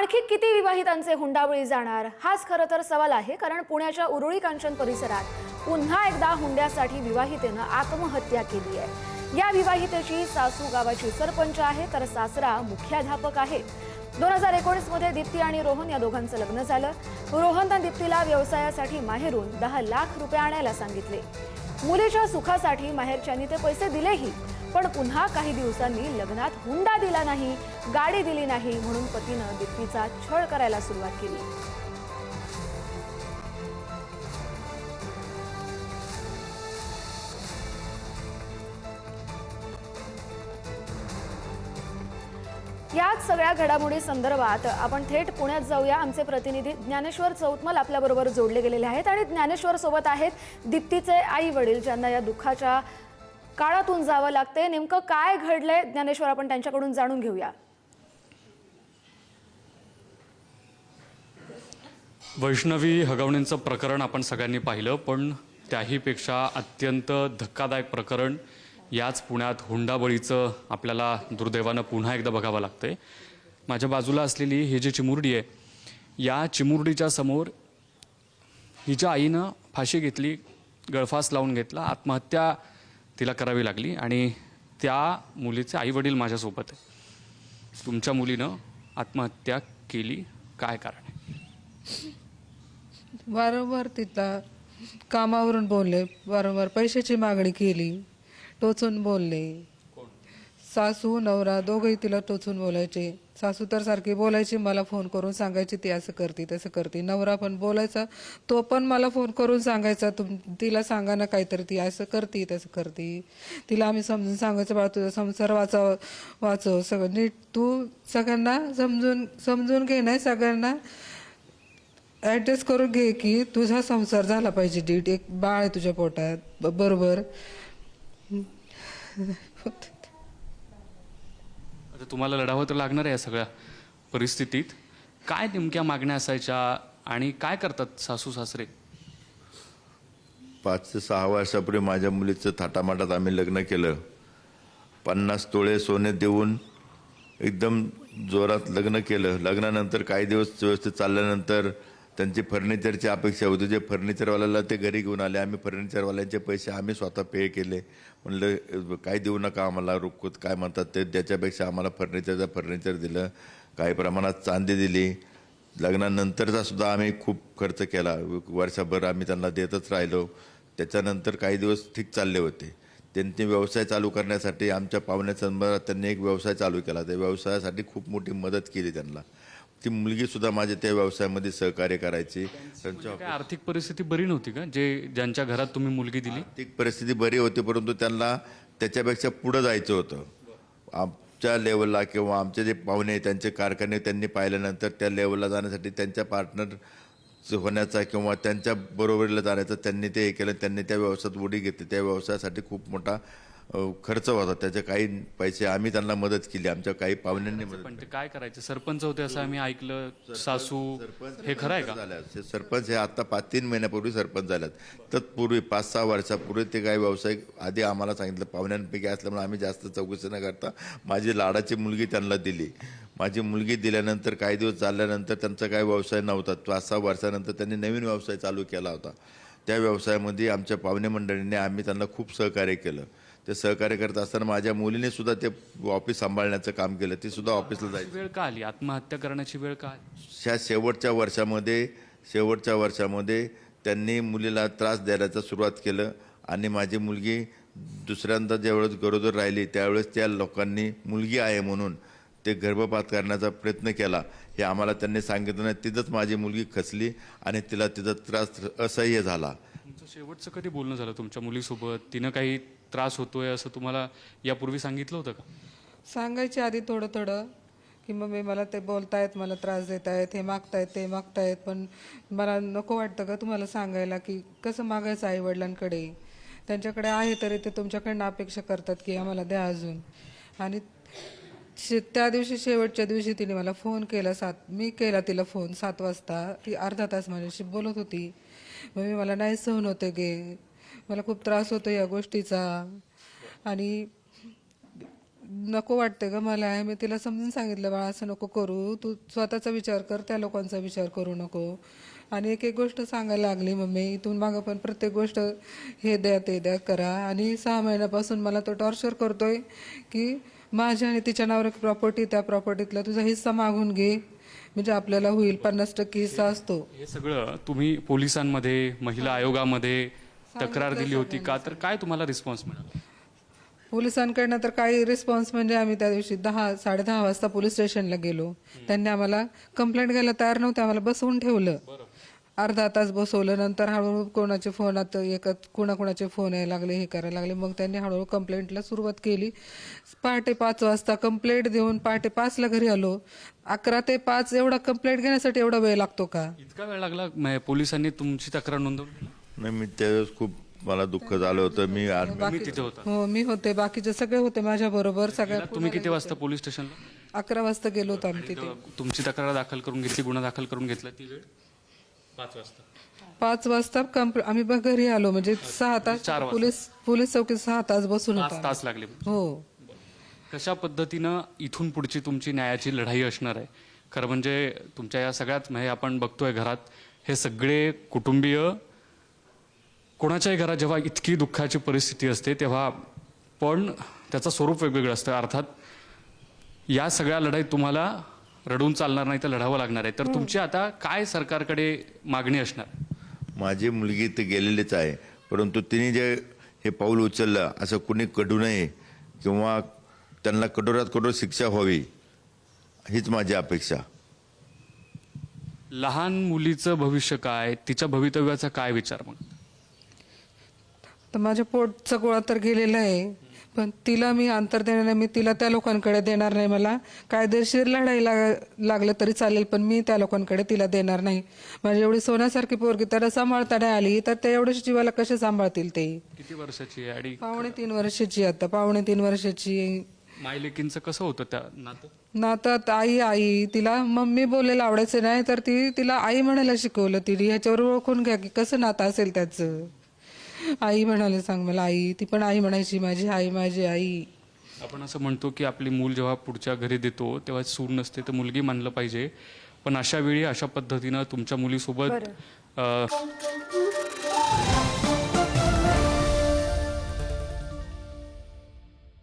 आणखी किती विवाहितांचे हुंडाबळी जाणार हाच खरं तर सवाल आहे। कारण पुण्याच्या उरुळी कांचन परिसरात पुन्हा एकदा हुंड्यासाठी विवाहितेनं आत्महत्या केली आहे। या विवाहितेची सासू गावाची सरपंच आहे तर सासरा मुख्याध्यापक आहे। 2019 मध्ये दीप्ती आणि रोहन या दोघांचं लग्न झालं। रोहननं दीप्तीला व्यवसायासाठी माहेरून 10 लाख रुपये आणायला सांगितले। मुलीच्या सुखासाठी माहेरच्यांनी ते पैसे दिलेही, पण पुन्हा काही दिवसांनी लग्नात हुंडा दिला नाही, गाडी दिली नाही म्हणून पतीनं दीप्तीचा छळ करायला सुरुवात केली। याच सगळ्या घडामोडी संदर्भात आपण थेट पुण्यात जाऊया। आमचे प्रतिनिधी ज्ञानेश्वर चौतमल आपल्याबरोबर जोडले गेलेले आहेत आणि ज्ञानेश्वर सोबत आहेत दीप्तीचे आई वडील, ज्यांना या दुःखाच्या काळातून जावं लागते। नेमकं काय घडलंय ज्ञानेश्वर, आपण त्यांच्याकडून जाणून घेऊया। वैष्णवी हगवणींचं प्रकरण आपण सगळ्यांनी पाहिलं, पण त्याहीपेक्षा अत्यंत धक्कादायक प्रकरण याच पुण्यात हुंडाबळीचं आपल्याला दुर्दैवानं पुन्हा एकदा बघावं लागतंय। माझ्या बाजूला असलेली ही जी चिमुरडी आहे, या चिमुरडीच्या समोर हिच्या आईनं फाशी घेतली, गळफास लावून घेतला, आत्महत्या तिला करावी लागली आणि त्या मुलीचे आईवडील माझ्यासोबत आहे। तुमच्या मुलीनं आत्महत्या केली, काय कारण आहे? वारंवार तिला कामावरून बोलले, वारंवार पैशाची मागणी केली, टोचून बोलले। सासू नवरा दोघंही तिला टोचून बोलायचे। सासू तर सारखी बोलायची, मला फोन करून सांगायची ती असं करते तसं करते। नवरा पण बोलायचा, तो पण मला फोन करून सांगायचा, तिला सांगा ना काहीतरी, ती असं करते तसं करते। तिला आम्ही समजून सांगायचं, बाळा तुझा संसार वाचव सगळं नीट, तू सगळ्यांना समजून घे, नाही सगळ्यांना ॲडजस्ट करून घे की तुझा संसार झाला पाहिजे नीट, एक बाळ आहे तुझ्या पोटात, बरोबर। आता तुम्हाला लढावं तर लागणार आहे या सगळ्या परिस्थितीत। काय नेमक्या मागण्या असायच्या आणि काय करतात सासू सासरे? 5 ते 6 वर्षापूर्वी माझ्या मुलीचं थाटामाटात आम्ही लग्न केलं। 50 तोळे सोने देऊन एकदम जोरात लग्न केलं। लग्नानंतर काही दिवस व्यवस्थित चालल्यानंतर त्यांची फर्निचरची अपेक्षा होती। जे फर्निचरवाल्याला ते घरी घेऊन आले, आम्ही फर्निचरवाल्यांचे पैसे आम्ही स्वतः पे केले। म्हणलं काही देऊ नका आम्हाला, रुकूत काय म्हणतात ते, त्याच्यापेक्षा आम्हाला फर्निचर दिलं, काही प्रमाणात चांदी दिली। लग्नानंतरचा सुद्धा आम्ही खूप खर्च केला, वर्षभर आम्ही त्यांना देतच राहिलो। त्याच्यानंतर काही दिवस ठीक चालले होते। त्यांनी व्यवसाय चालू करण्यासाठी आमच्या पाहुण्यासंबंधात त्यांनी एक व्यवसाय चालू केला। त्या व्यवसायासाठी खूप मोठी मदत केली त्यांना। ती मुलगी सुद्धा माझ्या त्या व्यवसायामध्ये सहकार्य करायची। काय आर्थिक परिस्थिती बरी नव्हती का, ज्यांच्या घरात तुम्ही मुलगी दिली? आर्थिक परिस्थिती बरी होती, परंतु त्यांना त्याच्यापेक्षा पुढं जायचं होतं। आमच्या लेवलला किंवा आमचे जे पाहुणे त्यांचे कारखाने त्यांनी पाहिल्यानंतर त्या लेवलला जाण्यासाठी त्यांच्या पार्टनर होण्याचा किंवा त्यांच्या बरोबरीला जाण्याचा त्यांनी ते हे केलं। त्यांनी त्या व्यवसायात उडी घेतली। त्या व्यवसायासाठी खूप मोठा खर्च होता, त्याचे काही पैसे आम्ही त्यांना मदत केली, आमच्या काही पाहुण्यांनी मदत। पण ते काय करायचे? सरपंच होते असं आम्ही ऐकलं, सासू, हे खरं आहे का? सरपंच हे आता 5-3 महिन्यापूर्वी सरपंच झाल्यात। तत्पूर्वी 5-6 वर्षापूर्वी ते काही व्यावसायिक आधी आम्हाला सांगितलं, पाहुण्यांपैकी असल्यामुळे आम्ही जास्त चौकशी न करता माझी लाडाची मुलगी त्यांना दिली। माझी मुलगी दिल्यानंतर काही दिवस चालल्यानंतर त्यांचा काही व्यवसाय नव्हता। 5-6 वर्षानंतर त्यांनी नवीन व्यवसाय चालू केला होता। त्या व्यवसायामध्ये आमच्या पाहुणे मंडळींनी आम्ही त्यांना खूप सहकार्य केलं। ते सहकार्य करत असताना माझ्या मुलीने सुद्धा ते ऑफिस सांभाळण्याचं काम केलं। ती सुद्धा ऑफिसला जायची। वेळ का आली? आत्महत्या करण्याची वेळ का आली? ह्या शेवटच्या वर्षामध्ये त्यांनी मुलीला त्रास द्यायला सुरुवात केलं आणि माझी मुलगी दुसऱ्यांदा ज्यावेळेस गरोदर राहिली त्यावेळेस त्या लोकांनी मुलगी आहे म्हणून ते गर्भपात करण्याचा प्रयत्न केला। हे आम्हाला त्यांनी सांगितलं नाही। तिथंच माझी मुलगी खचली आणि तिला तिचा त्रास असह्य झाला। तुमचं शेवटचं कधी बोलणं झालं तुमच्या मुलीसोबत? तिनं काही त्रास होतोय असं तुम्हाला यापूर्वी सांगितलं होतं का? सांगायचे आधी थोडं की मम्मी मला ते बोलतायत, मला त्रास देत आहेत, हे मागतायत ते मागतायत, पण मला नको वाटतं का तुम्हाला सांगायला की कसं मागायचं आई वडिलांकडे, त्यांच्याकडे आहे तरी ते तुमच्याकडनं अपेक्षा करतात की आम्हाला द्या अजून। आणि त्या दिवशी शेवटच्या दिवशी तिने मला फोन केला, मी केला तिला फोन 7 वाजता। ती अर्धा तास माझ्याशी बोलत होती। मम्मी मला नाही सहन होते गे, मला खूप त्रास होतो या गोष्टीचा। आणि नको वाटते ग मला. मी तिला समजून सांगितलं, बाळा असं नको करू, तू स्वतःचा विचार कर, त्या लोकांचा विचार करू नको. आणि एक एक गोष्ट सांगायला लागली, मम्मी इथून मागं पण प्रत्येक गोष्ट हे द्या ते द्या करा. आणि 6 महिन्यापासून मला तो टॉर्चर करतोय की माझ्या आणि तिच्या नावावर एक प्रॉपर्टी, त्या प्रॉपर्टीतला तुझा हिस्सा मागून घे, म्हणजे आपल्याला होईल 50% हिस्सा असतो. हे सगळं तुम्ही पोलिसांमध्ये, महिला आयोगामध्ये तक्रार दिली होती का? तर काय तुम्हाला रिस्पॉन्स मिळाला? पोलिसांकडनं तर काही रिस्पॉन्स म्हणजे आम्ही त्या दिवशी 10-10:30 वाजता पोलीस स्टेशनला गेलो. त्यांनी आम्हाला कंप्लेंट घ्यायला तयार नव्हते, आम्हाला बसवून ठेवलं. अर्धा तास बसवलं. नंतर हळूहळू कोणाचे फोन, आता कुणाकुणाचे फोन यायला लागले, हे करायला लागले. मग त्यांनी हळूहळू कंप्लेंटला सुरुवात केली. पहाटे 5 वाजता कंप्लेंट देऊन पहाटे 5ला घरी आलो. 11 ते 5 एवढा कंप्लेंट घेण्यासाठी एवढा वेळ लागतो का? इतका वेळ लागला? पोलिसांनी तुमची तक्रार नोंदवली? नाही, मी त्यावेळेस खूप मला दुःख झालं होतं. मी मी तिथे होता. हो, मी होते, बाकीचे सगळे होते माझ्या बरोबर. सगळ्या तुम्ही किती वाजता पोलीस स्टेशनला? 11 वाजता गेलो होतो आम्ही तिथे. तुमची तक्रार दाखल करून घेतली, गुन्हा दाखल करून घेतला, ती वेळ 5 वाजता. 5 वाजता आम्ही बघ घरी आलो, म्हणजे 6 तास 4 वाजता. पोलीस चौकीत 6 तास बसून 5 होता. तास लागले. हो. कशा पद्धतीनं इथून पुढची तुमची न्यायाची लढाई असणार आहे? खरं म्हणजे तुमच्या या सगळ्यात म्हणजे आपण बघतोय घरात हे सगळे कुटुंबीय, कोणाच्याही घरात जेव्हा इतकी दुःखाची परिस्थिती असते तेव्हा पण त्याचं स्वरूप वेगवेगळं असतं. अर्थात या सगळ्या लढाईत तुम्हाला रडून चालणार नाही, तर लढावं लागणार आहे. तर तुमची आता काय सरकारकडे मागणी असणार? माझी मुलगी तर गेलेलीच आहे, परंतु तिने जे हे पाऊल उचललं असं कुणी करू नये किंवा त्यांना कठोरात कठोर शिक्षा व्हावी, हीच माझी अपेक्षा. लहान मुलीचं भविष्य काय, तिच्या भवितव्याचा काय विचार? मग तर माझ्या पोटचा गोळा तर गेलेला आहे, पण तिला मी अंतर देणार नाही. मी तिला त्या लोकांकडे देणार नाही. मला कायदेशीर लढाई लागलं तरी चालेल, पण मी त्या लोकांकडे तिला देणार नाही. माझी एवढी सोन्यासारखी पोरगी त्याला सांभाळता नाही आली, तर त्या एवढ्याच जीवाला कसे सांभाळतील ते? किती वर्षाची आहे? आणि 2.5 वर्षाची, आता 2.5 वर्षाची. मायलेकींचं कसं होतं त्या नातं? नातात आई तिला मम्मी बोलायला आवडायचं नाही, तर तिला आई म्हणायला शिकवलं तिने. ह्याच्यावर ओळखून घ्या की कसं नातं असेल त्याचं. आई म्हणाले, सांग मला आई. ती पण आई म्हणायची, माझी आई, माझी आई. आपण असं म्हणतो की आपली मूल जेव्हा पुढच्या घरी देतो तेव्हा सून नसते तर मुलगी मानलं पाहिजे. पण अशा वेळी अशा पद्धतीनं तुमच्या मुलीसोबत